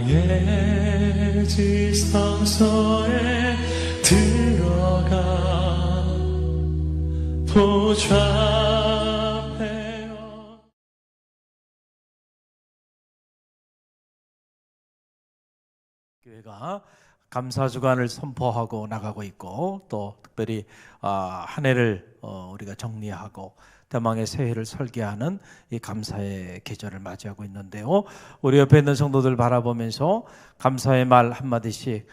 나의 지성소에 들어가 보좌하며. 교회가 감사주간을 선포하고 나가고 있고, 또 특별히 한 해를 우리가 정리하고 대망의 새해를 설계하는 이 감사의 계절을 맞이하고 있는데요. 우리 옆에 있는 성도들 바라보면서 감사의 말 한마디씩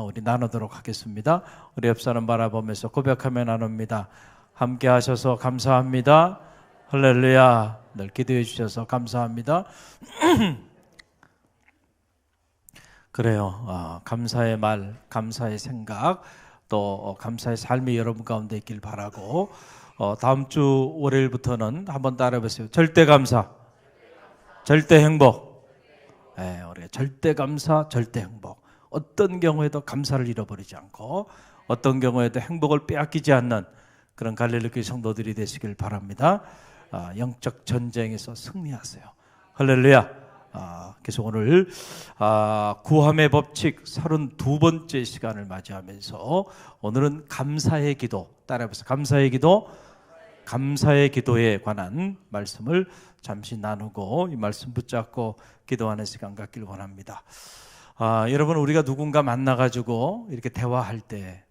우리 나누도록 하겠습니다. 우리 옆 사람 바라보면서 고백하며 나눕니다. 함께 하셔서 감사합니다. 할렐루야. 늘 기도해 주셔서 감사합니다. 그래요. 감사의 말, 감사의 생각, 또 감사의 삶이 여러분 가운데 있길 바라고, 다음 주 월요일부터는 한번 따라해보세요. 절대 감사, 절대 행복. 네, 우리가 절대 감사, 절대 행복. 어떤 경우에도 감사를 잃어버리지 않고, 어떤 경우에도 행복을 빼앗기지 않는 그런 갈릴리 교회 성도들이 되시길 바랍니다. 영적 전쟁에서 승리하세요. 할렐루야. 그래서 오늘 구함의 법칙 32번째 시간을 맞이하면서 오늘은 감사의 기도, 따라해보세요. 감사의 기도, 감사의 기도에 관한 말씀을 잠시 나누고 이 말씀 붙잡고 기도하는 시간 갖길 원합니다. 여러분, 우리가 누군가 만나가지고 이렇게 대화할 때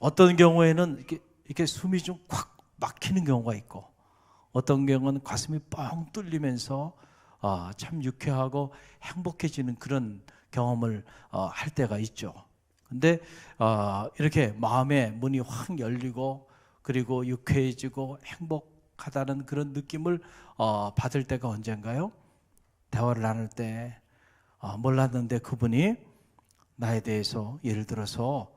어떤 경우에는 이렇게 숨이 좀 꽉 막히는 경우가 있고, 어떤 경우는 가슴이 뻥 뚫리면서 참 유쾌하고 행복해지는 그런 경험을 할 때가 있죠. 근데 이렇게 마음의 문이 확 열리고, 그리고 유쾌해지고 행복하다는 그런 느낌을 받을 때가 언젠가요? 대화를 나눌 때 몰랐는데 그분이 나에 대해서, 예를 들어서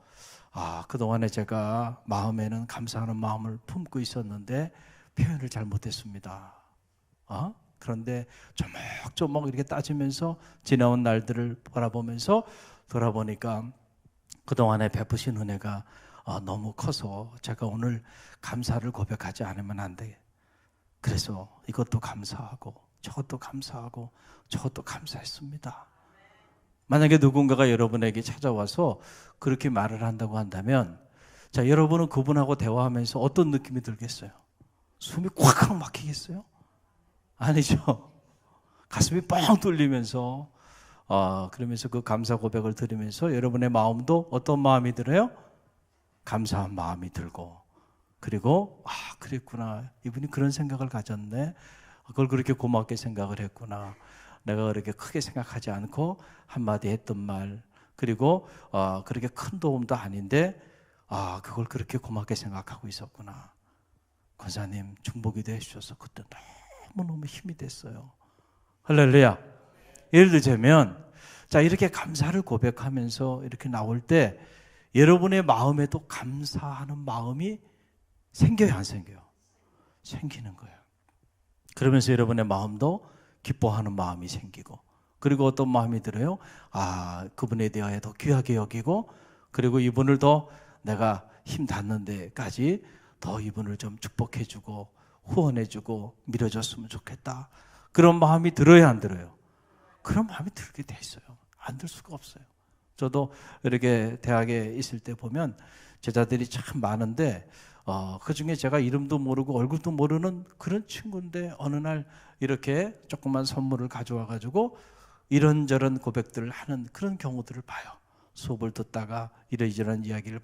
그동안에 제가 마음에는 감사하는 마음을 품고 있었는데 표현을 잘 못했습니다. 그런데 조목조목 이렇게 따지면서 지나온 날들을 바라보면서 돌아보니까 그동안에 베푸신 은혜가 너무 커서 제가 오늘 감사를 고백하지 않으면 안 돼. 그래서 이것도 감사하고 저것도 감사하고 저것도 감사했습니다. 만약에 누군가가 여러분에게 찾아와서 그렇게 말을 한다고 한다면, 자, 여러분은 그분하고 대화하면서 어떤 느낌이 들겠어요? 숨이 꽉 막히겠어요? 아니죠. 가슴이 뻥 뚫리면서 그러면서 그 감사 고백을 들으면서 여러분의 마음도 어떤 마음이 들어요? 감사한 마음이 들고, 그리고 그랬구나, 이분이 그런 생각을 가졌네, 그걸 그렇게 고맙게 생각을 했구나, 내가 그렇게 크게 생각하지 않고 한마디 했던 말, 그리고 그렇게 큰 도움도 아닌데 그걸 그렇게 고맙게 생각하고 있었구나. 권사님 중보기도 해주셔서 그때 너무너무 힘이 됐어요. 할렐루야. 예를 들자면, 자, 이렇게 감사를 고백하면서 이렇게 나올 때 여러분의 마음에도 감사하는 마음이 생겨요, 안 생겨요? 생기는 거예요. 그러면서 여러분의 마음도 기뻐하는 마음이 생기고, 그리고 어떤 마음이 들어요? 그분에 대하여 더 귀하게 여기고, 그리고 이분을 더 내가 힘 닿는 데까지 더 이분을 좀 축복해주고 후원해주고 밀어줬으면 좋겠다. 그런 마음이 들어야 안 들어요? 그런 마음이 들게 돼 있어요. 안 들 수가 없어요. 저도 이렇게 대학에 있을 때 보면 제자들이 참 많은데 그중에 제가 이름도 모르고 얼굴도 모르는 그런 친구인데 어느 날 이렇게 조그만 선물을 가져와 가지고 이런저런 고백들을 하는 그런 경우들을 봐요. 수업을 듣다가 이런저런 이야기를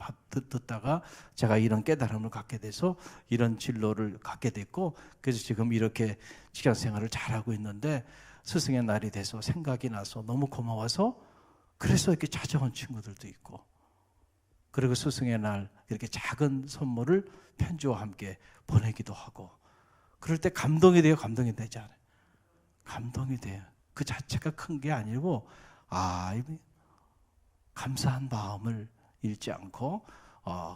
듣다가 제가 이런 깨달음을 갖게 돼서 이런 진로를 갖게 됐고, 그래서 지금 이렇게 직장 생활을 잘하고 있는데 스승의 날이 돼서 생각이 나서 너무 고마워서 그래서 이렇게 찾아온 친구들도 있고, 그리고 스승의 날 이렇게 작은 선물을 편지와 함께 보내기도 하고, 그럴 때 감동이 돼요, 감동이 되지 않아요? 감동이 돼요. 그 자체가 큰 게 아니고 감사한 마음을 잃지 않고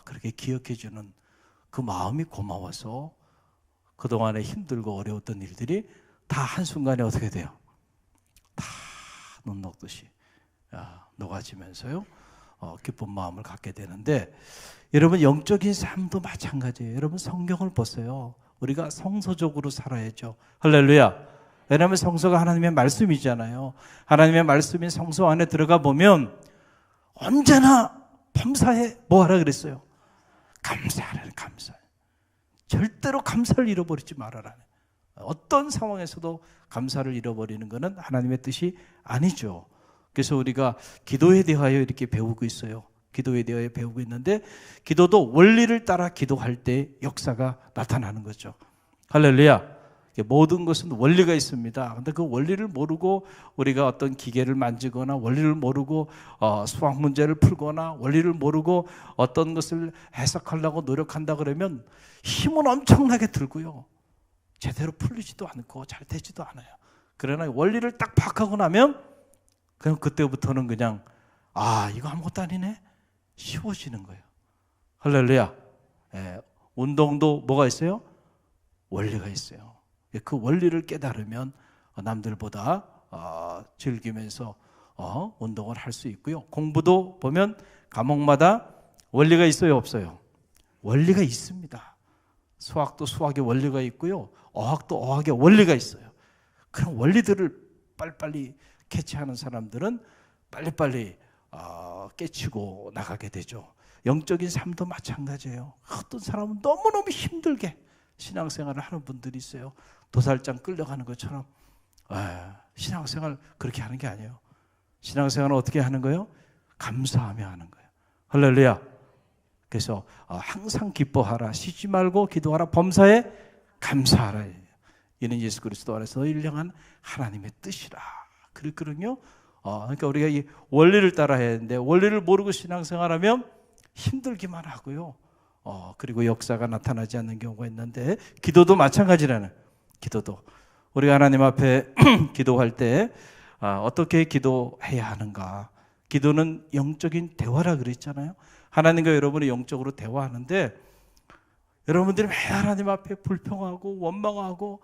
그렇게 기억해주는 그 마음이 고마워서 그동안에 힘들고 어려웠던 일들이 다 한순간에 어떻게 돼요? 다 눈 녹듯이 녹아지면서요 기쁜 마음을 갖게 되는데, 여러분 영적인 삶도 마찬가지예요. 여러분 성경을 보세요. 우리가 성서적으로 살아야죠. 할렐루야. 왜냐하면 성서가 하나님의 말씀이잖아요. 하나님의 말씀인 성서 안에 들어가 보면 언제나 범사에 뭐 하라 그랬어요? 감사하라. 감사. 절대로 감사를 잃어버리지 말아라. 어떤 상황에서도 감사를 잃어버리는 것은 하나님의 뜻이 아니죠. 그래서 우리가 기도에 대하여 이렇게 배우고 있어요. 기도에 대하여 배우고 있는데 기도도 원리를 따라 기도할 때 역사가 나타나는 거죠. 할렐루야. 모든 것은 원리가 있습니다. 그런데 그 원리를 모르고 우리가 어떤 기계를 만지거나 원리를 모르고 수학 문제를 풀거나 원리를 모르고 어떤 것을 해석하려고 노력한다 그러면 힘은 엄청나게 들고요. 제대로 풀리지도 않고 잘 되지도 않아요. 그러나 원리를 딱 파악하고 나면 그냥 그때부터는 그냥 이거 아무것도 아니네? 쉬워지는 거예요. 할렐루야. 운동도 뭐가 있어요? 원리가 있어요. 그 원리를 깨달으면 남들보다 즐기면서 운동을 할 수 있고요. 공부도 보면 과목마다 원리가 있어요, 없어요? 원리가 있습니다. 수학도 수학의 원리가 있고요. 어학도 어학의 원리가 있어요. 그런 원리들을 빨리빨리 캐치하는 사람들은 빨리빨리 깨치고 나가게 되죠. 영적인 삶도 마찬가지예요. 어떤 사람은 너무너무 힘들게 신앙생활을 하는 분들이 있어요. 도살장 끌려가는 것처럼. 신앙생활 그렇게 하는 게 아니에요. 신앙생활은 어떻게 하는 거예요? 감사하며 하는 거예요. 할렐루야. 그래서 항상 기뻐하라, 쉬지 말고 기도하라, 범사에 감사하라. 이는 예수 그리스도 안에서 일령한 하나님의 뜻이라. 그랬거든요. 그러니까 우리가 이 원리를 따라 해야 되는데 원리를 모르고 신앙생활하면 힘들기만 하고요. 그리고 역사가 나타나지 않는 경우가 있는데 기도도 마찬가지라는. 기도도 우리가 하나님 앞에 기도할 때 어떻게 기도해야 하는가. 기도는 영적인 대화라 그랬잖아요. 하나님과 여러분이 영적으로 대화하는데 여러분들이 왜 하나님 앞에 불평하고 원망하고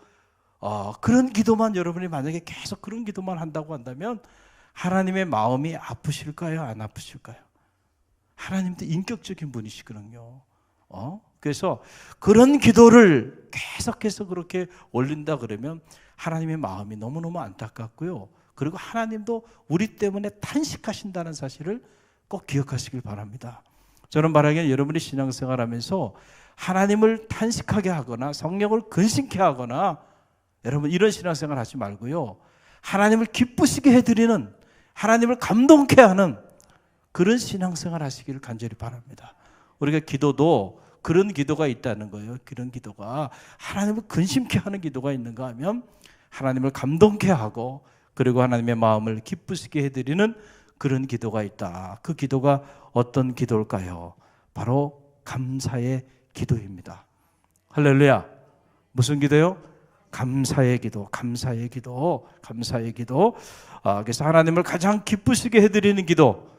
그런 기도만 여러분이 만약에 계속 그런 기도만 한다고 한다면 하나님의 마음이 아프실까요? 안 아프실까요? 하나님도 인격적인 분이시거든요. 그래서 그런 기도를 계속해서 그렇게 올린다 그러면 하나님의 마음이 너무너무 안타깝고요. 그리고 하나님도 우리 때문에 탄식하신다는 사실을 꼭 기억하시길 바랍니다. 저는 바라기는 여러분이 신앙생활하면서 하나님을 탄식하게 하거나 성령을 근심케 하거나 여러분 이런 신앙생활 하지 말고요. 하나님을 기쁘시게 해드리는, 하나님을 감동케 하는 그런 신앙생활 하시기를 간절히 바랍니다. 우리가 기도도 그런 기도가 있다는 거예요. 그런 기도가 하나님을 근심케 하는 기도가 있는가 하면 하나님을 감동케 하고 그리고 하나님의 마음을 기쁘시게 해드리는 그런 기도가 있다. 그 기도가 어떤 기도일까요? 바로 감사의 기도입니다. 할렐루야. 무슨 기도요? 감사의 기도, 감사의 기도, 감사의 기도. 그래서 하나님을 가장 기쁘시게 해드리는 기도,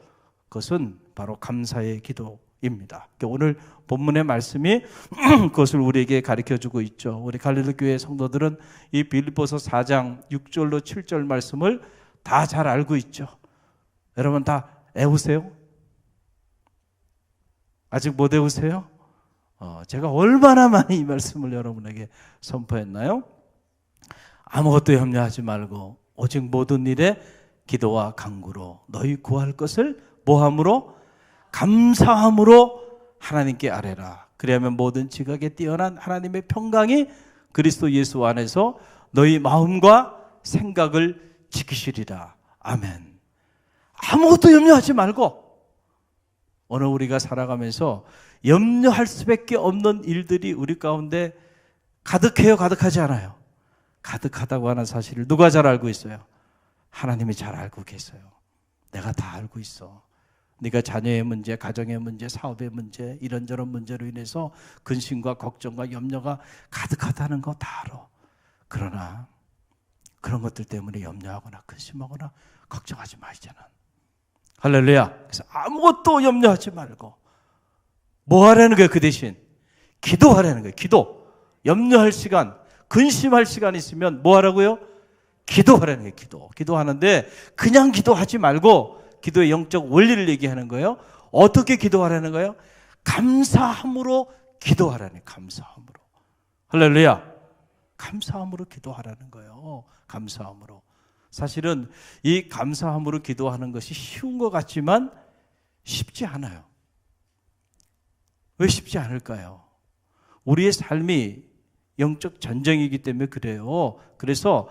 그것은 바로 감사의 기도입니다. 오늘 본문의 말씀이 그것을 우리에게 가르쳐주고 있죠. 우리 갈릴리 교회 성도들은 이 빌립보서 4장 6절로 7절 말씀을 다 잘 알고 있죠. 여러분 다 외우세요? 아직 못 외우세요? 제가 얼마나 많이 이 말씀을 여러분에게 선포했나요? 아무것도 염려하지 말고 오직 모든 일에 기도와 간구로 너희 구할 것을 뭐함으로? 감사함으로 하나님께 아뢰라. 그리하면 모든 지각에 뛰어난 하나님의 평강이 그리스도 예수 안에서 너희 마음과 생각을 지키시리라. 아멘. 아무것도 염려하지 말고 오늘 우리가 살아가면서 염려할 수밖에 없는 일들이 우리 가운데 가득해요, 가득하지 않아요? 가득하다고 하는 사실을 누가 잘 알고 있어요? 하나님이 잘 알고 계세요. 내가 다 알고 있어. 네가 자녀의 문제, 가정의 문제, 사업의 문제, 이런저런 문제로 인해서 근심과 걱정과 염려가 가득하다는 거 다 알아. 그러나 그런 것들 때문에 염려하거나 근심하거나 걱정하지 마 이제는. 할렐루야. 그래서 아무것도 염려하지 말고 뭐 하라는 거예요? 그 대신 기도하라는 거예요. 기도. 염려할 시간, 근심할 시간 있으면 뭐 하라고요? 기도하라는 거예요. 기도. 기도하는데 그냥 기도하지 말고 기도의 영적 원리를 얘기하는 거예요. 어떻게 기도하라는 거예요? 감사함으로 기도하라는 거예요. 감사함으로. 할렐루야. 감사함으로 기도하라는 거예요. 감사함으로. 사실은 이 감사함으로 기도하는 것이 쉬운 것 같지만 쉽지 않아요. 왜 쉽지 않을까요? 우리의 삶이 영적 전쟁이기 때문에 그래요. 그래서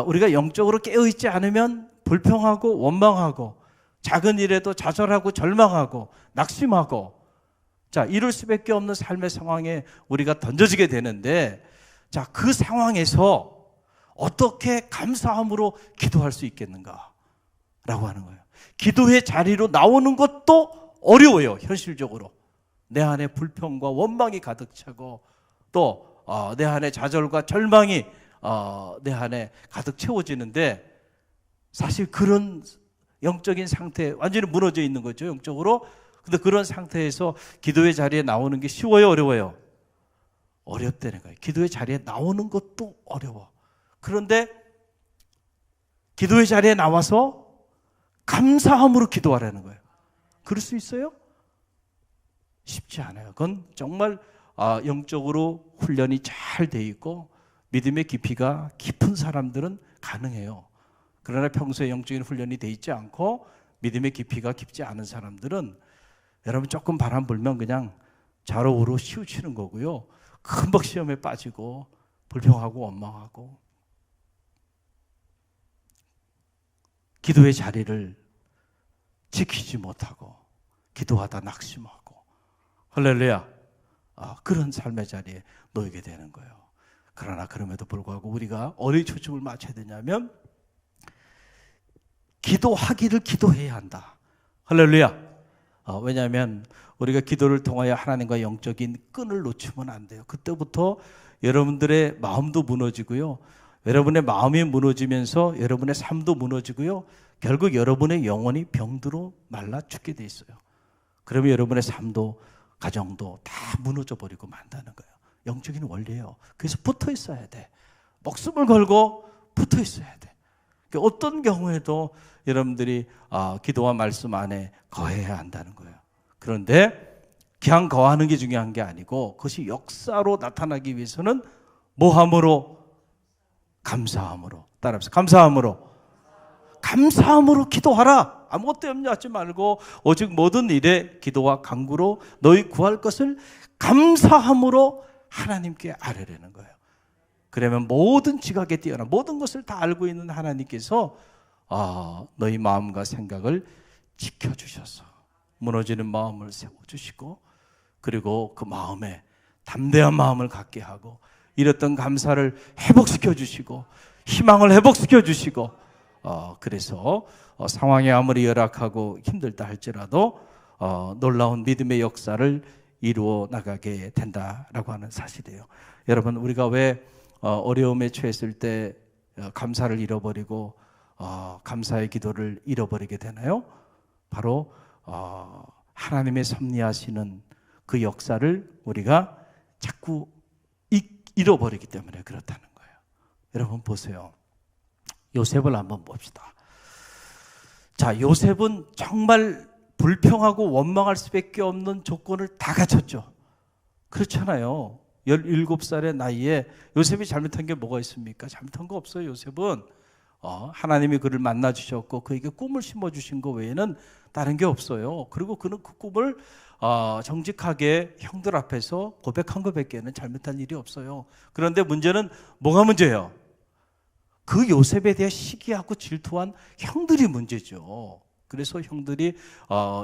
우리가 영적으로 깨어있지 않으면 불평하고 원망하고 작은 일에도 좌절하고 절망하고 낙심하고 이룰 수밖에 없는 삶의 상황에 우리가 던져지게 되는데, 그 상황에서 어떻게 감사함으로 기도할 수 있겠는가 라고 하는 거예요. 기도의 자리로 나오는 것도 어려워요. 현실적으로 내 안에 불평과 원망이 가득 차고 또 내 안에 좌절과 절망이 내 안에 가득 채워지는데, 사실 그런 영적인 상태에 완전히 무너져 있는 거죠, 영적으로. 근데 그런 상태에서 기도의 자리에 나오는 게 쉬워요, 어려워요? 어렵다는 거예요. 기도의 자리에 나오는 것도 어려워. 그런데 기도의 자리에 나와서 감사함으로 기도하라는 거예요. 그럴 수 있어요? 쉽지 않아요. 그건 정말 영적으로 훈련이 잘 돼 있고 믿음의 깊이가 깊은 사람들은 가능해요. 그러나 평소에 영적인 훈련이 돼 있지 않고 믿음의 깊이가 깊지 않은 사람들은 여러분 조금 바람 불면 그냥 좌로우로 치우치는 거고요. 금방 시험에 빠지고 불평하고 원망하고 기도의 자리를 지키지 못하고 기도하다 낙심하고 할렐루야, 그런 삶의 자리에 놓이게 되는 거예요. 그러나 그럼에도 불구하고 우리가 어디에 초점을 맞춰야 되냐면 기도하기를 기도해야 한다. 할렐루야. 왜냐하면 우리가 기도를 통하여 하나님과 영적인 끈을 놓치면 안 돼요. 그때부터 여러분들의 마음도 무너지고요. 여러분의 마음이 무너지면서 여러분의 삶도 무너지고요. 결국 여러분의 영혼이 병들어 말라 죽게 돼 있어요. 그러면 여러분의 삶도 가정도 다 무너져 버리고 만다는 거예요. 영적인 원리예요. 그래서 붙어 있어야 돼. 목숨을 걸고 붙어 있어야 돼. 어떤 경우에도 여러분들이 기도와 말씀 안에 거해야 한다는 거예요. 그런데 그냥 거하는 게 중요한 게 아니고 그것이 역사로 나타나기 위해서는 뭐함으로? 감사함으로. 따라합시다. 감사함으로 기도하라. 아무것도 염려하지 말고 오직 모든 일에 기도와 간구로 너희 구할 것을 감사함으로 하나님께 아뢰라는 거예요. 그러면 모든 지각에 뛰어난 모든 것을 다 알고 있는 하나님께서 너희 마음과 생각을 지켜주셔서 무너지는 마음을 세워주시고, 그리고 그 마음에 담대한 마음을 갖게 하고 잃었던 감사를 회복시켜 주시고 희망을 회복시켜 주시고, 그래서 상황이 아무리 열악하고 힘들다 할지라도 놀라운 믿음의 역사를 이루어 나가게 된다라고 하는 사실이에요. 여러분, 우리가 왜 어려움에 처했을 때 감사를 잃어버리고 감사의 기도를 잃어버리게 되나요? 바로 하나님의 섭리하시는 그 역사를 우리가 자꾸 잃어버리기 때문에 그렇다는 거예요. 여러분 보세요. 요셉을 한번 봅시다. 요셉은 정말 불평하고 원망할 수밖에 없는 조건을 다 갖췄죠. 그렇잖아요. 17살의 나이에 요셉이 잘못한 게 뭐가 있습니까? 잘못한 거 없어요. 요셉은 하나님이 그를 만나 주셨고 그에게 꿈을 심어 주신 거 외에는 다른 게 없어요. 그리고 그는 그 꿈을 정직하게 형들 앞에서 고백한 것밖에는 잘못한 일이 없어요. 그런데 문제는 뭐가 문제예요? 그 요셉에 대해 시기하고 질투한 형들이 문제죠. 그래서 형들이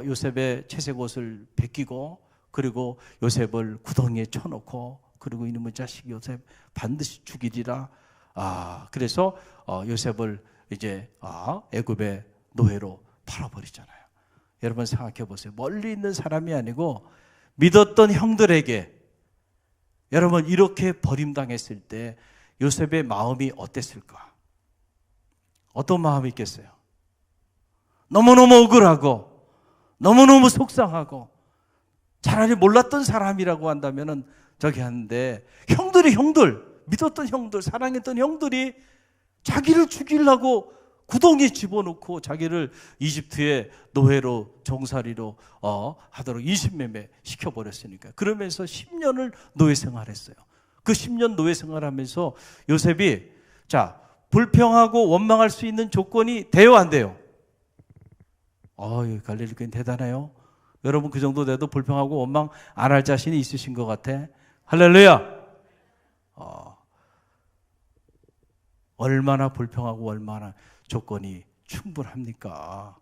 요셉의 채색 옷을 베끼고 그리고 요셉을 구덩이에 쳐놓고 그리고 이놈의 자식 요셉 반드시 죽이리라. 그래서 요셉을 이제 애굽의 노예로 팔아버리잖아요. 여러분 생각해 보세요. 멀리 있는 사람이 아니고 믿었던 형들에게 여러분 이렇게 버림당했을 때 요셉의 마음이 어땠을까? 어떤 마음이 있겠어요? 너무너무 억울하고 너무너무 속상하고 차라리 몰랐던 사람이라고 한다면은 저기 하는데 형들 믿었던 형들 사랑했던 형들이 자기를 죽이려고 구덩이에 집어넣고 자기를 이집트의 노예로 종살이로 하도록 인신매매 시켜버렸으니까. 그러면서 10년을 노예 생활했어요. 그 10년 노예 생활하면서 요셉이 불평하고 원망할 수 있는 조건이 돼요, 안 돼요? 갈릴리 교회 대단해요. 여러분 그 정도 돼도 불평하고 원망 안 할 자신이 있으신 것 같아. 할렐루야. 얼마나 불평하고 얼마나 조건이 충분합니까?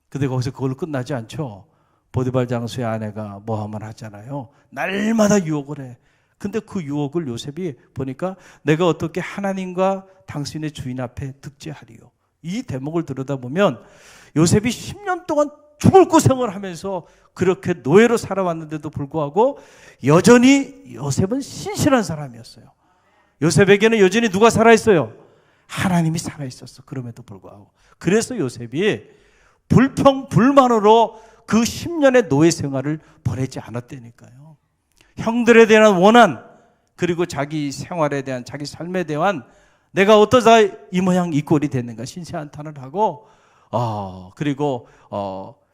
근데 거기서 그걸로 끝나지 않죠. 보디발 장수의 아내가 모함을 하잖아요. 날마다 유혹을 해. 근데 그 유혹을 요셉이 보니까 내가 어떻게 하나님과 당신의 주인 앞에 득죄하리요. 이 대목을 들여다보면 요셉이 10년 동안 죽을 고생을 하면서 그렇게 노예로 살아왔는데도 불구하고 여전히 요셉은 신실한 사람이었어요. 요셉에게는 여전히 누가 살아있어요? 하나님이 살아있었어. 그럼에도 불구하고. 그래서 요셉이 불평, 불만으로 그 10년의 노예 생활을 보내지 않았다니까요. 형들에 대한 원한, 그리고 자기 생활에 대한, 자기 삶에 대한 내가 어떠다 이 모양 이 꼴이 됐는가 신세한탄을 하고, 그리고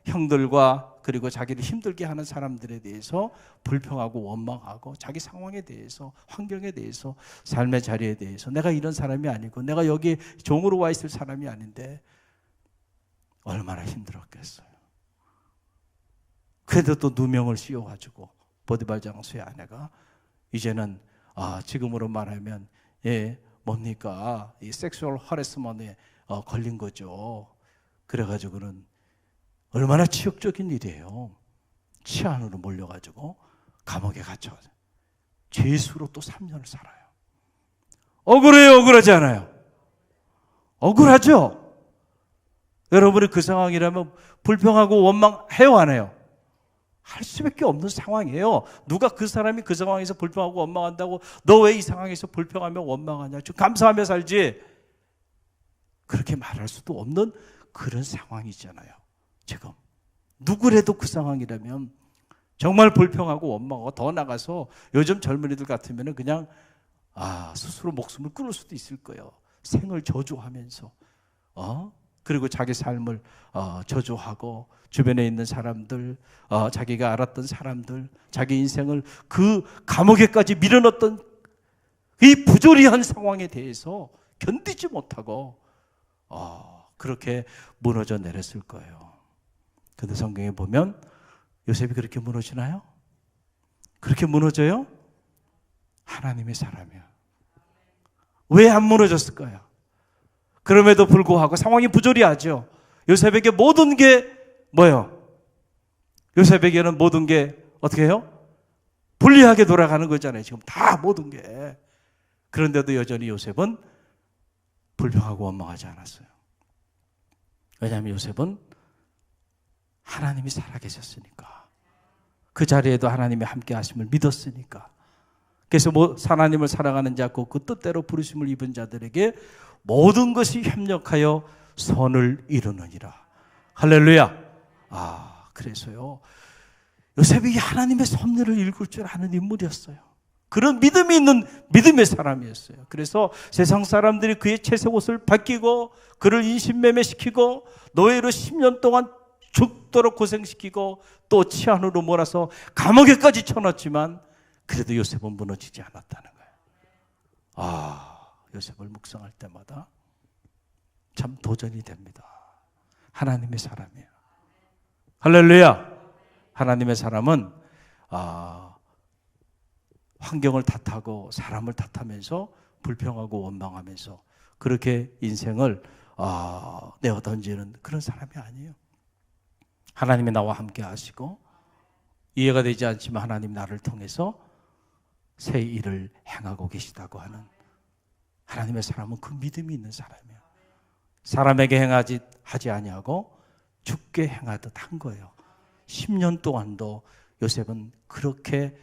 형들과 그리고 자기를 힘들게 하는 사람들에 대해서 불평하고 원망하고 자기 상황에 대해서, 환경에 대해서, 삶의 자리에 대해서 내가 이런 사람이 아니고 내가 여기 종으로 와 있을 사람이 아닌데 얼마나 힘들었겠어요. 그래도 또 누명을 씌워가지고 보디발 장수의 아내가 이제는 지금으로 말하면 뭡니까? 이 섹슈얼 허레스먼트에 걸린 거죠. 그래가지고는 얼마나 치욕적인 일이에요. 치안으로 몰려가지고 감옥에 갇혀 죄수로 또 3년을 살아요. 억울해요, 억울하지 않아요? 억울하죠? 여러분이 그 상황이라면 불평하고 원망해요, 안 해요? 할 수밖에 없는 상황이에요. 누가 그 사람이 그 상황에서 불평하고 원망한다고 너 왜 이 상황에서 불평하며 원망하냐? 좀 감사하며 살지. 그렇게 말할 수도 없는 그런 상황이잖아요. 지금 누구라도 그 상황이라면 정말 불평하고 원망하고 더 나가서 요즘 젊은이들 같으면 그냥 스스로 목숨을 끊을 수도 있을 거예요. 생을 저주하면서 그리고 자기 삶을 저주하고 주변에 있는 사람들, 자기가 알았던 사람들, 자기 인생을 그 감옥에까지 밀어넣었던 이 부조리한 상황에 대해서 견디지 못하고 그렇게 무너져 내렸을 거예요. 근데 성경에 보면 요셉이 그렇게 무너지나요? 그렇게 무너져요? 하나님의 사람이야. 왜 안 무너졌을까요? 그럼에도 불구하고 상황이 부조리하죠. 요셉에게 모든 게 뭐예요? 요셉에게는 모든 게 어떻게 해요? 불리하게 돌아가는 거잖아요. 지금 다 모든 게. 그런데도 여전히 요셉은 불평하고 원망하지 않았어요. 왜냐하면 요셉은 하나님이 살아계셨으니까. 그 자리에도 하나님이 함께 하심을 믿었으니까. 그래서 하나님을 사랑하는 자, 그 뜻대로 부르심을 입은 자들에게 모든 것이 협력하여 선을 이루느니라. 할렐루야. 그래서요, 요셉이 하나님의 섭리를 읽을 줄 아는 인물이었어요. 그런 믿음이 있는 믿음의 사람이었어요. 그래서 세상 사람들이 그의 채색 옷을 벗기고 그를 인신매매시키고 노예로 10년 동안 죽도록 고생시키고 또 치안으로 몰아서 감옥에까지 쳐넣었지만 그래도 요셉은 무너지지 않았다는 거예요. 요셉을 묵상할 때마다 참 도전이 됩니다. 하나님의 사람이에요. 할렐루야. 하나님의 사람은 환경을 탓하고 사람을 탓하면서 불평하고 원망하면서 그렇게 인생을 내어 던지는 그런 사람이 아니에요. 하나님이 나와 함께 하시고 이해가 되지 않지만 하나님 나를 통해서 새 일을 행하고 계시다고 하는 하나님의 사람은 그 믿음이 있는 사람이에요. 사람에게 하지 아니하고 주께 행하듯 한 거예요. 10년 동안도 요셉은 그렇게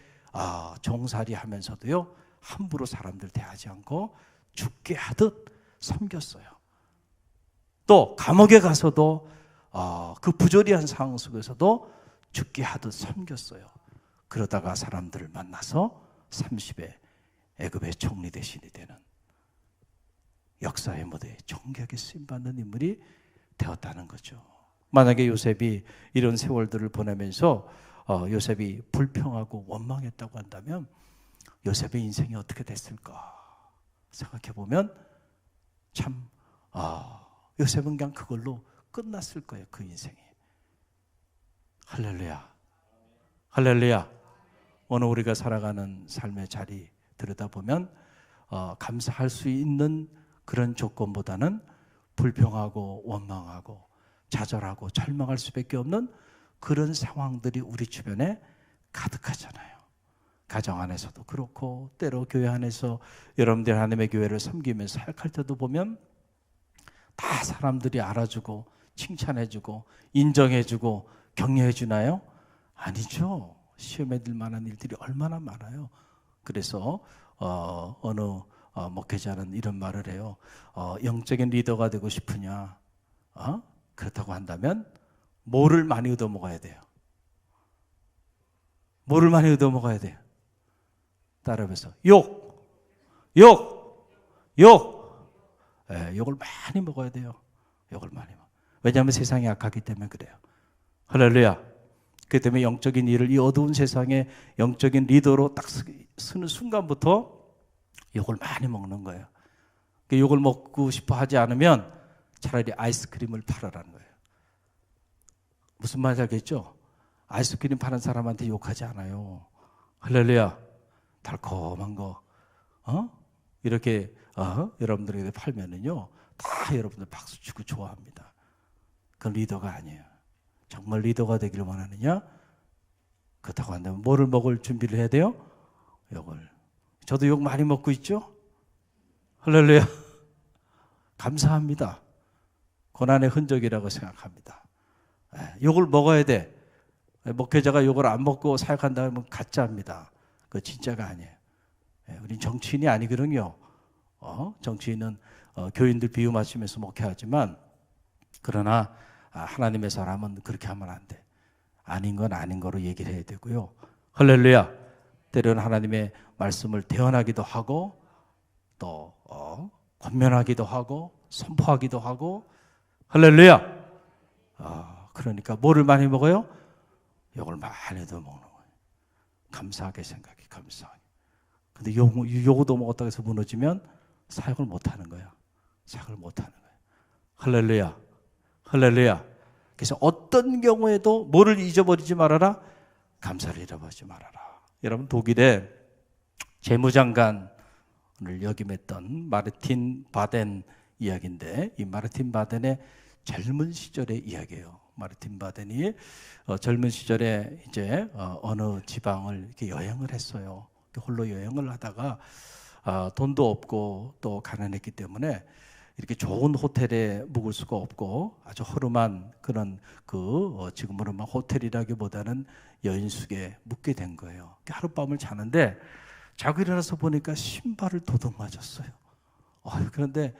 종살이 하면서도요 함부로 사람들 대하지 않고 주께 하듯 섬겼어요. 또 감옥에 가서도 그 부조리한 상황 속에서도 주께 하듯 섬겼어요. 그러다가 사람들을 만나서 30에 애굽의 총리 대신이 되는 역사의 무대에 존귀하게 쓰임받는 인물이 되었다는 거죠. 만약에 요셉이 이런 세월들을 보내면서 요셉이 불평하고 원망했다고 한다면 요셉의 인생이 어떻게 됐을까 생각해 보면 참 요셉은 그냥 그걸로 끝났을 거예요. 그 인생이. 할렐루야. 할렐루야. 오늘 우리가 살아가는 삶의 자리 들여다보면 감사할 수 있는 그런 조건보다는 불평하고 원망하고 좌절하고 절망할 수밖에 없는 그런 상황들이 우리 주변에 가득하잖아요. 가정 안에서도 그렇고 때로 교회 안에서 여러분들 하나님의 교회를 섬기면서 사역할 때도 보면 다 사람들이 알아주고 칭찬해주고 인정해주고 격려해주나요? 아니죠. 시험에 들 만한 일들이 얼마나 많아요. 그래서 어느 목회자는 이런 말을 해요. 영적인 리더가 되고 싶으냐? 그렇다고 한다면 뭐를 많이 얻어먹어야 돼요? 뭐를 많이 얻어먹어야 돼요? 따라해서 욕! 욕을 많이 먹어야 돼요. 욕을 많이 먹어요. 왜냐하면 세상이 약하기 때문에 그래요. 할렐루야. 그렇기 때문에 영적인 일을 이 어두운 세상에 영적인 리더로 딱 서는 순간부터 욕을 많이 먹는 거예요. 욕을 먹고 싶어 하지 않으면 차라리 아이스크림을 팔아라는 거예요. 무슨 말인지 알겠죠? 아이스크림 파는 사람한테 욕하지 않아요. 할렐루야. 달콤한 거 이렇게 여러분들에게 팔면은요 다 여러분들 박수 치고 좋아합니다. 그건 리더가 아니에요. 정말 리더가 되기를 원하느냐? 그렇다고 한다면 뭐를 먹을 준비를 해야 돼요? 욕을. 저도 욕 많이 먹고 있죠? 할렐루야. 감사합니다. 고난의 흔적이라고 생각합니다. 욕을 먹어야 돼. 목회자가 욕을 안 먹고 사역한다면 가짜입니다. 그거 진짜가 아니에요. 우린 정치인이 아니거든요. 정치인은 교인들 비유 맞추면서 목회하지만 그러나 하나님의 사람은 그렇게 하면 안 돼. 아닌 건 아닌 거로 얘기를 해야 되고요. 할렐루야. 때로는 하나님의 말씀을 대언하기도 하고 또 권면하기도 하고 선포하기도 하고 할렐루야. 그러니까 뭐를 많이 먹어요? 욕을 많이 더 먹는 거예요. 감사하게 생각해. 감사하게. 근데 욕도 먹었다고 해서 무너지면 사역을 못하는 거야. 사역을 못하는 거야. 할렐루야. 할렐루야. 그래서 어떤 경우에도 뭐를 잊어버리지 말아라? 감사를 잃어버리지 말아라. 여러분 독일의 재무장관을 역임했던 마르틴 바덴 이야기인데 이 마르틴 바덴의 젊은 시절의 이야기예요. 마르틴 바덴이 젊은 시절에 이제 어느 지방을 이렇게 여행을 했어요. 홀로 여행을 하다가 돈도 없고 또 가난했기 때문에 이렇게 좋은 호텔에 묵을 수가 없고 아주 허름한 그런 지금으로 막 호텔이라기보다는 여인숙에 묵게 된 거예요. 하룻밤을 자는데 자고 일어나서 보니까 신발을 도둑 맞았어요. 그런데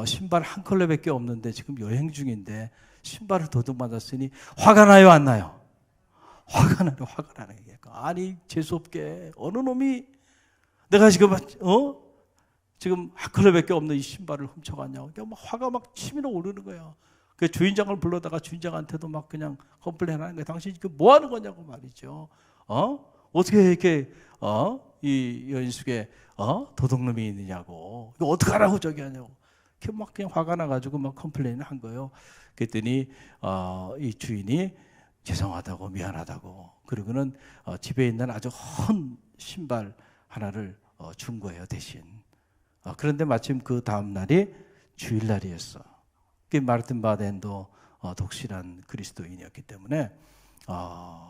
신발 한 컬레밖에 없는데 지금 여행 중인데 신발을 도둑 맞았으니 화가 나요, 안 나요? 화가 나요, 화가 나는 게. 아니 재수없게 어느 놈이 내가 지금 지금 한 컬레밖에 없는 이 신발을 훔쳐갔냐고. 막 화가 막 치밀어 오르는 거야. 그 주인장을 불러다가 주인장한테도 막 그냥 컴플레인하는 거야. 당신 지금 뭐 하는 거냐고 말이죠. 어떻게 이렇게 이 여인숙에 도둑놈이 있느냐고. 이거 어떡하라고 저기 하냐고. 이렇게 막 그냥 화가 나가지고 막 컴플레인을 한 거예요. 그랬더니 이 주인이 죄송하다고 미안하다고 그리고는 집에 있는 아주 헌 신발 하나를 준 거예요 대신. 그런데 마침 그 다음 날이 주일날이었어. 마르틴 바덴도 독실한 그리스도인이었기 때문에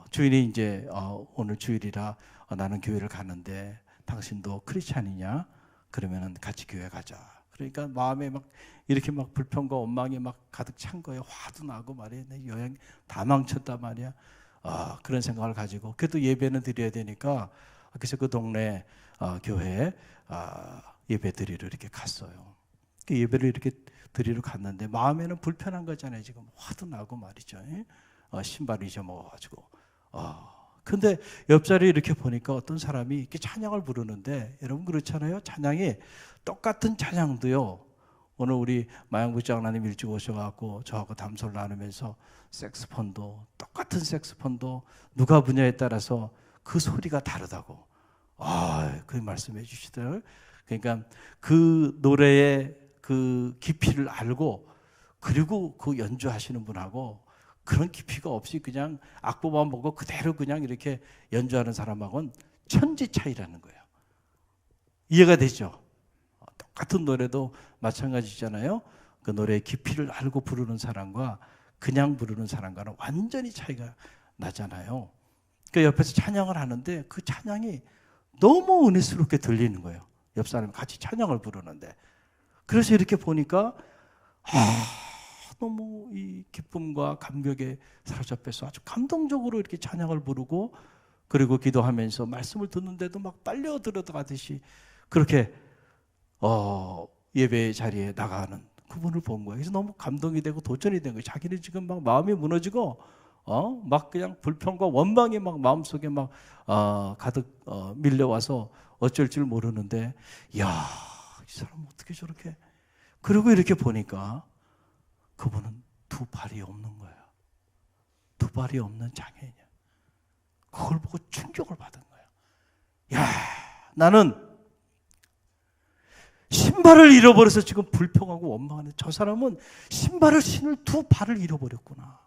주인이 이제 오늘 주일이라 나는 교회를 가는데 당신도 크리스찬이냐? 그러면은 같이 교회 가자. 그러니까 마음에 막 이렇게 막 불평과 원망이 막 가득 찬 거예요. 화도 나고 말이야. 내 여행 다 망쳤단 말이야. 그런 생각을 가지고 그래도 예배는 드려야 되니까 그래서 그 동네 교회에 예배 드리러 이렇게 갔어요. 그 예배를 이렇게 드리러 갔는데 마음에는 불편한 거잖아요. 지금 화도 나고 말이죠. 신발을 잊어먹어가지고. 근데 옆자리에 이렇게 보니까 어떤 사람이 이렇게 찬양을 부르는데 여러분 그렇잖아요. 찬양이 똑같은 찬양도요. 오늘 우리 마영구 장로님 일찍 오셔갖고 저하고 담소를 나누면서 색스폰도 똑같은 색스폰도 누가 분야에 따라서 그 소리가 다르다고. 그 말씀해 주시더라고요. 그러니까 그 노래의 그 깊이를 알고 그리고 그 연주하시는 분하고 그런 깊이가 없이 그냥 악보만 보고 그대로 그냥 이렇게 연주하는 사람하고는 천지 차이라는 거예요. 이해가 되죠? 똑같은 노래도 마찬가지잖아요. 그 노래의 깊이를 알고 부르는 사람과 그냥 부르는 사람과는 완전히 차이가 나잖아요. 그 옆에서 찬양을 하는데 그 찬양이 너무 은혜스럽게 들리는 거예요. 옆 사람이 같이 찬양을 부르는데. 그래서 이렇게 보니까 너무 이 기쁨과 감격에 사로잡혀서 아주 감동적으로 이렇게 찬양을 부르고 그리고 기도하면서 말씀을 듣는데도 막 빨려 들어가듯이 그렇게 예배 자리에 나가는 그분을 본 거예요. 그래서 너무 감동이 되고 도전이 된 거예요. 자기는 지금 막 마음이 무너지고 막 그냥 불평과 원망이 막 마음속에 막 가득 밀려와서 어쩔 줄 모르는데, 이야, 이 사람 어떻게 저렇게. 그리고 이렇게 보니까 그분은 두 발이 없는 거예요. 두 발이 없는 장애인이야. 그걸 보고 충격을 받은 거예요. 야, 나는 신발을 잃어버려서 지금 불평하고 원망하는데 저 사람은 신발을 신을 두 발을 잃어버렸구나.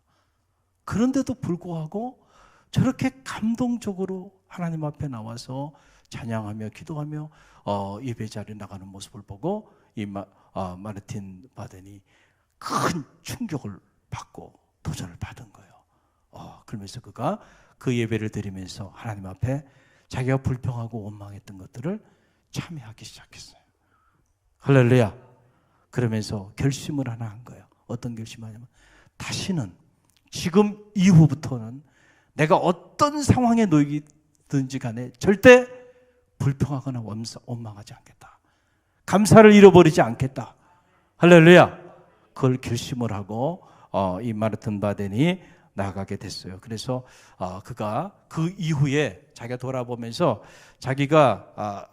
그런데도 불구하고 저렇게 감동적으로 하나님 앞에 나와서 찬양하며 기도하며 예배 자리에 나가는 모습을 보고 이 마르틴 바덴이 큰 충격을 받고 도전을 받은 거예요. 그러면서 그가 그 예배를 드리면서 하나님 앞에 자기가 불평하고 원망했던 것들을 참여하기 시작했어요. 할렐루야. 그러면서 결심을 하나 한 거예요. 어떤 결심하냐면 다시는 지금 이후부터는 내가 어떤 상황에 놓이든지 간에 절대 불평하거나 원망하지 않겠다. 감사를 잃어버리지 않겠다. 할렐루야. 그걸 결심을 하고 이 마르틴 바덴이 나가게 됐어요. 그래서 그가 그 이후에 자기가 돌아보면서 자기가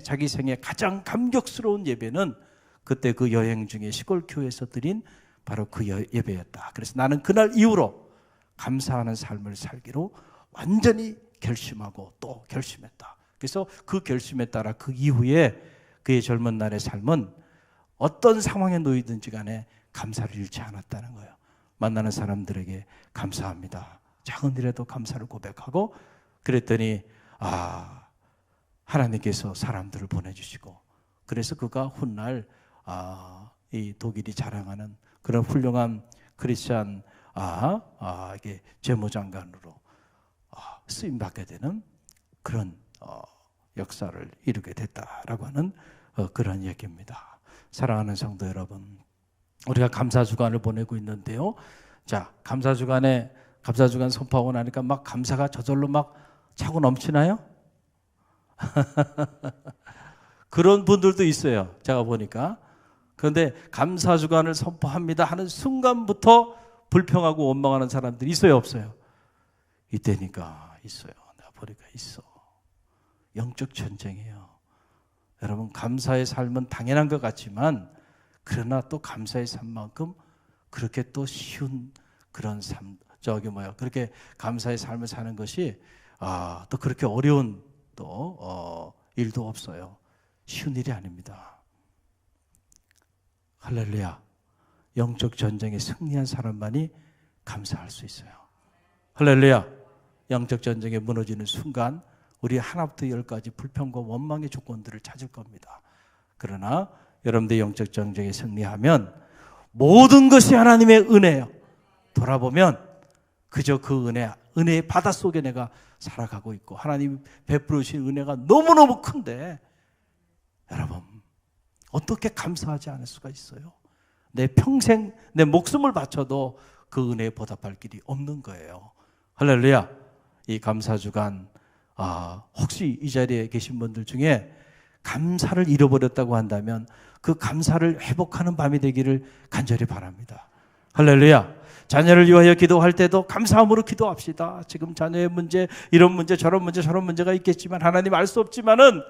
자기 생애 가장 감격스러운 예배는 그때 그 여행 중에 시골 교회에서 드린 바로 그 예배였다. 그래서 나는 그날 이후로 감사하는 삶을 살기로 완전히 결심하고 또 결심했다. 그래서 그 결심에 따라 그 이후에 그의 젊은 날의 삶은 어떤 상황에 놓이든지 간에 감사를 잃지 않았다는 거예요. 만나는 사람들에게 감사합니다. 작은 일에도 감사를 고백하고 그랬더니 하나님께서 사람들을 보내주시고 그래서 그가 훗날 이 독일이 자랑하는 그런 훌륭한 크리스찬 이게 재무장관으로 쓰임받게 되는 그런 역사를 이루게 됐다라고 하는 그런 얘기입니다. 사랑하는 성도 여러분, 우리가 감사주간을 보내고 있는데요. 자, 감사주간 선포하고 나니까 막 감사가 저절로 막 차고 넘치나요? 그런 분들도 있어요. 제가 보니까. 그런데 감사주간을 선포합니다 하는 순간부터 불평하고 원망하는 사람들이 있어요, 없어요? 이때니까 있어요. 내가 보니까 있어. 영적 전쟁이에요. 여러분, 감사의 삶은 당연한 것 같지만 그러나 또 감사의 삶만큼 그렇게 또 쉬운 그런 삶, 그렇게 감사의 삶을 사는 것이 또 그렇게 어려운 또 일도 없어요. 쉬운 일이 아닙니다. 할렐루야. 영적 전쟁에 승리한 사람만이 감사할 수 있어요. 할렐루야. 영적 전쟁에 무너지는 순간 우리 하나부터 열까지 불평과 원망의 조건들을 찾을 겁니다. 그러나 여러분들의 영적 전쟁에 승리하면 모든 것이 하나님의 은혜예요. 돌아보면 그저 그 은혜의 바다 속에 내가 살아가고 있고 하나님 베풀으신 은혜가 너무너무 큰데 여러분 어떻게 감사하지 않을 수가 있어요? 내 평생 내 목숨을 바쳐도 그 은혜에 보답할 길이 없는 거예요. 할렐루야. 이 감사주간 혹시 이 자리에 계신 분들 중에 감사를 잃어버렸다고 한다면 그 감사를 회복하는 밤이 되기를 간절히 바랍니다. 할렐루야. 자녀를 위하여 기도할 때도 감사함으로 기도합시다. 지금 자녀의 문제, 이런 문제, 저런 문제, 저런 문제가 있겠지만 하나님 알 수 없지만은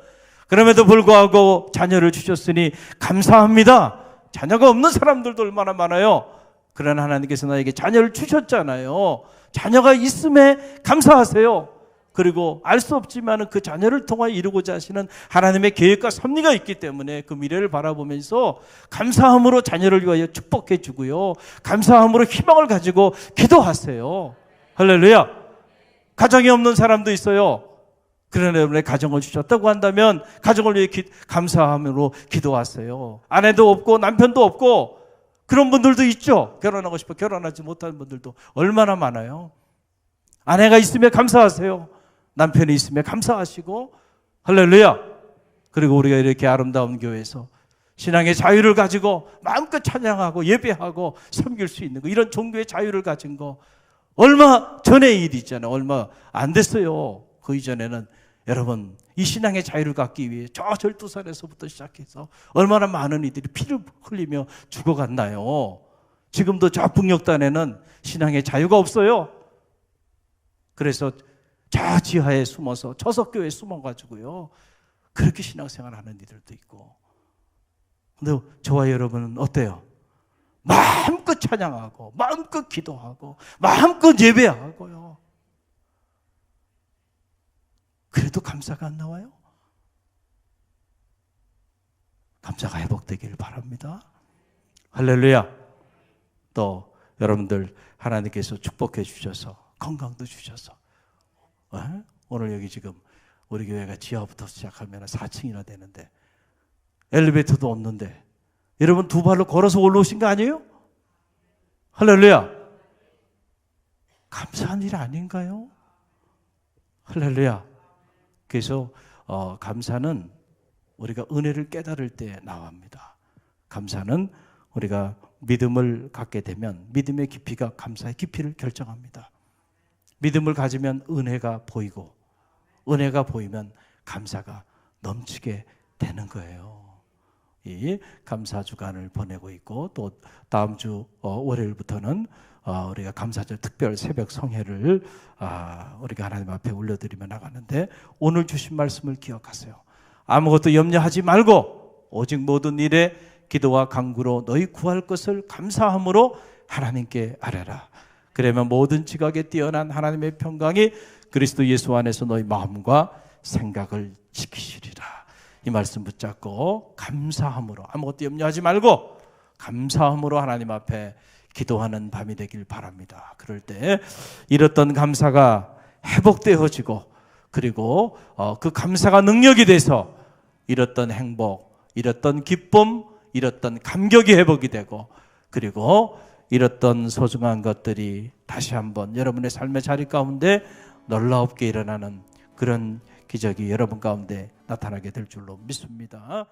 그럼에도 불구하고 자녀를 주셨으니 감사합니다. 자녀가 없는 사람들도 얼마나 많아요. 그러나 하나님께서 나에게 자녀를 주셨잖아요. 자녀가 있음에 감사하세요. 그리고 알 수 없지만 그 자녀를 통하여 이루고자 하시는 하나님의 계획과 섭리가 있기 때문에 그 미래를 바라보면서 감사함으로 자녀를 위하여 축복해 주고요, 감사함으로 희망을 가지고 기도하세요. 할렐루야. 가정이 없는 사람도 있어요. 그러나 여러분의 가정을 주셨다고 한다면 가정을 위해 감사함으로 기도하세요. 아내도 없고 남편도 없고 그런 분들도 있죠. 결혼하고 싶어 결혼하지 못하는 분들도 얼마나 많아요. 아내가 있으면 감사하세요. 남편이 있으면 감사하시고, 할렐루야. 그리고 우리가 이렇게 아름다운 교회에서 신앙의 자유를 가지고 마음껏 찬양하고 예배하고 섬길 수 있는 거, 이런 종교의 자유를 가진 거 얼마 전의 일이잖아요. 얼마 안 됐어요. 그 이전에는 여러분 이 신앙의 자유를 갖기 위해 저 절두산에서부터 시작해서 얼마나 많은 이들이 피를 흘리며 죽어갔나요. 지금도 저 북녘단에는 신앙의 자유가 없어요. 그래서 저 지하에 숨어서 저석교에 숨어가지고요 그렇게 신앙생활하는 이들도 있고. 근데 저와 여러분은 어때요? 마음껏 찬양하고 마음껏 기도하고 마음껏 예배하고요, 그래도 감사가 안 나와요? 감사가 회복되길 바랍니다. 할렐루야. 또 여러분들 하나님께서 축복해 주셔서 건강도 주셔서, 오늘 여기 지금 우리 교회가 지하부터 시작하면 4층이나 되는데 엘리베이터도 없는데 여러분 두 발로 걸어서 올라오신 거 아니에요? 할렐루야. 감사한 일 아닌가요? 할렐루야. 그래서 감사는 우리가 은혜를 깨달을 때 나옵니다. 감사는 우리가 믿음을 갖게 되면 믿음의 깊이가 감사의 깊이를 결정합니다. 믿음을 가지면 은혜가 보이고 은혜가 보이면 감사가 넘치게 되는 거예요. 이 감사 주간을 보내고 있고, 또 다음 주 월요일부터는 우리가 감사절 특별 새벽 성회를 우리가 하나님 앞에 올려드리며 나가는데, 오늘 주신 말씀을 기억하세요. 아무것도 염려하지 말고 오직 모든 일에 기도와 간구로 너희 구할 것을 감사함으로 하나님께 아뢰라. 그러면 모든 지각에 뛰어난 하나님의 평강이 그리스도 예수 안에서 너희 마음과 생각을 지키시리라. 이 말씀 붙잡고 감사함으로, 아무것도 염려하지 말고 감사함으로 하나님 앞에 기도하는 밤이 되길 바랍니다. 그럴 때 잃었던 감사가 회복되어지고, 그리고 그 감사가 능력이 돼서 잃었던 행복, 잃었던 기쁨, 잃었던 감격이 회복이 되고, 그리고 잃었던 소중한 것들이 다시 한번 여러분의 삶의 자리 가운데 놀라웁게 일어나는 그런 기적이 여러분 가운데 나타나게 될 줄로 믿습니다.